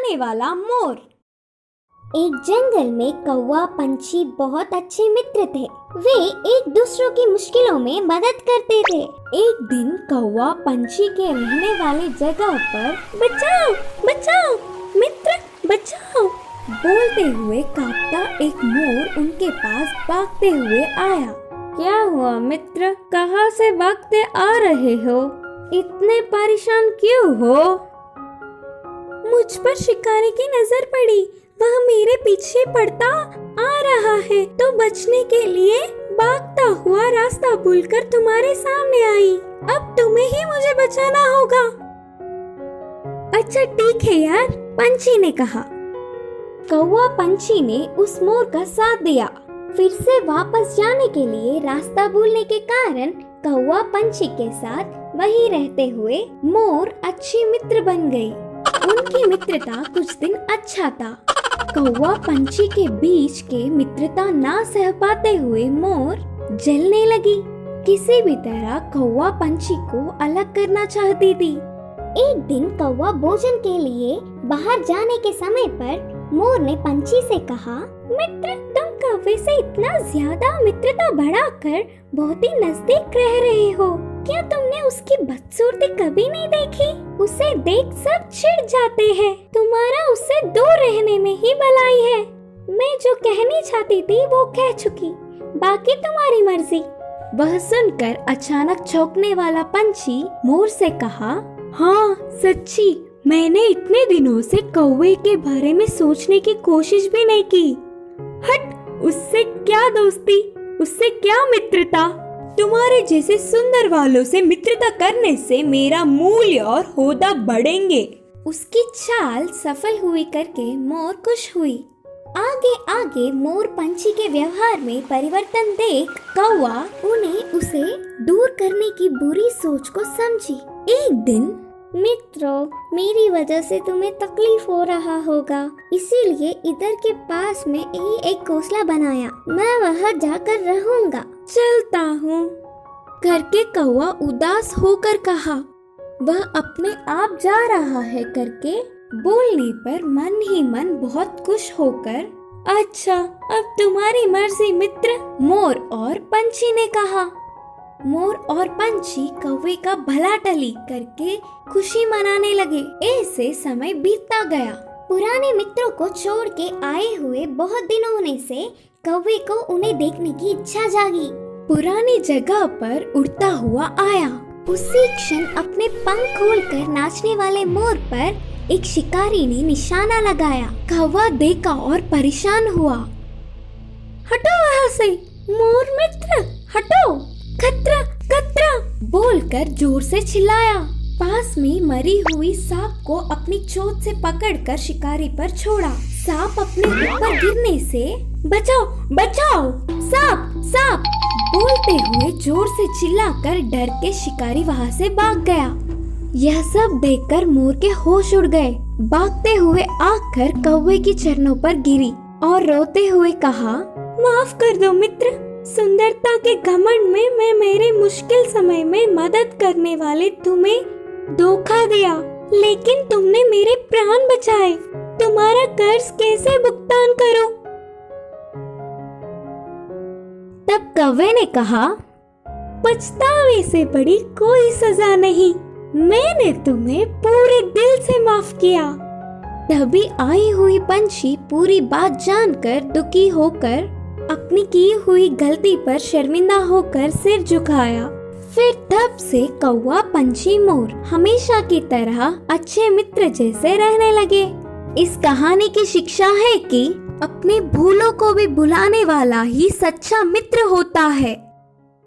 बुलाने वाला मोर। एक जंगल में कौवा पंछी बहुत अच्छे मित्र थे। वे एक दूसरों की मुश्किलों में मदद करते थे। एक दिन कौवा पंछी के रहने वाले जगह पर बचाओ बचाओ मित्र बचाओ बोलते हुए कांपता एक मोर उनके पास भागते हुए आया। क्या हुआ मित्र, कहाँ से भागते आ रहे हो? इतने परेशान क्यों हो? मुझ पर शिकारी की नजर पड़ी, वह मेरे पीछे पड़ता आ रहा है तो बचने के लिए भागता हुआ रास्ता भूलकर तुम्हारे सामने आई। अब तुम्हें ही मुझे बचाना होगा। अच्छा ठीक है यार, पंछी ने कहा। कौवा पंछी ने उस मोर का साथ दिया। फिर से वापस जाने के लिए रास्ता भूलने के कारण कौवा पंछी के साथ वहीं रहते हुए मोर अच्छी मित्र बन गई। उनकी मित्रता कुछ दिन अच्छा था। कौवा पंछी के बीच के मित्रता ना सह पाते हुए मोर जलने लगी। किसी भी तरह कौवा पंछी को अलग करना चाहती थी। एक दिन कौवा भोजन के लिए बाहर जाने के समय पर मोर ने पंछी से कहा, मित्र तुम कौवे से इतना ज्यादा मित्रता बढ़ाकर बहुत ही नजदीक रह रहे हो। क्या तुमने उसकी बदसूरती कभी नहीं देखी? उसे देख सब चिढ़ जाते हैं। तुम्हारा उससे दूर रहने में ही भलाई है। मैं जो कहनी चाहती थी वो कह चुकी, बाकी तुम्हारी मर्जी। वह सुनकर अचानक चौंकने वाला पंछी मोर से कहा, हाँ सच्ची, मैंने इतने दिनों से कौवे के बारे में सोचने की कोशिश भी नहीं की। हट, उससे क्या दोस्ती, उससे क्या मित्रता। तुम्हारे जैसे सुंदर वालों से मित्रता करने से मेरा मूल्य और होदा बढ़ेंगे। उसकी चाल सफल हुई करके मोर खुश हुई। आगे आगे मोर पंछी के व्यवहार में परिवर्तन देख कौवा उन्हें उसे दूर करने की बुरी सोच को समझी। एक दिन, मित्रों मेरी वजह से तुम्हें तकलीफ हो रहा होगा, इसीलिए इधर के पास में ही एक घोंसला बनाया। मैं वहाँ जाकर रहूंगा। चलता हूँ करके कौवा उदास होकर कहा। वह अपने आप जा रहा है करके बोलने पर मन ही मन बहुत खुश होकर, अच्छा अब तुम्हारी मर्जी मित्र, मोर और पंछी ने कहा। मोर और पंछी कौवे का भला टली करके खुशी मनाने लगे। ऐसे समय बीतता गया। पुराने मित्रों को छोड़ के आए हुए बहुत दिन होने से कौवे को उन्हें देखने की इच्छा जागी। पुरानी जगह पर उड़ता हुआ आया। उसी क्षण अपने पंख खोलकर नाचने वाले मोर पर एक शिकारी ने निशाना लगाया। कौवा देखा और परेशान हुआ। हटो वहाँ से मोर मित्र, हटो, खतरा खतरा बोलकर जोर से चिल्लाया। पास में मरी हुई सांप को अपनी चोंच से पकड़कर शिकारी पर छोड़ा। सांप अपने ऊपर गिरने से बचाओ बचाओ, सांप सांप बोलते हुए जोर से चिल्लाकर डर के शिकारी वहाँ से भाग गया। यह सब देखकर मोर के होश उड़ गए। भागते हुए आकर कौवे की चरणों पर गिरी और रोते हुए कहा, माफ कर दो मित्र, सुंदरता के घमंड में मैं मेरे मुश्किल समय में मदद करने वाले तुम्हें धोखा दिया, लेकिन तुमने मेरे प्राण बचाए। तुम्हारा कर्ज कैसे भुगतान करूं? तब कौवे ने कहा, पछतावे से बड़ी कोई सजा नहीं, मैंने तुम्हें पूरे दिल से माफ किया। तभी आई हुई पंछी पूरी बात जानकर दुखी होकर अपनी की हुई गलती पर शर्मिंदा होकर सिर झुकाया। फिर तब से कौवा पंछी मोर हमेशा की तरह अच्छे मित्र जैसे रहने लगे। इस कहानी की शिक्षा है कि अपने भूलों को भी भुलाने वाला ही सच्चा मित्र होता है।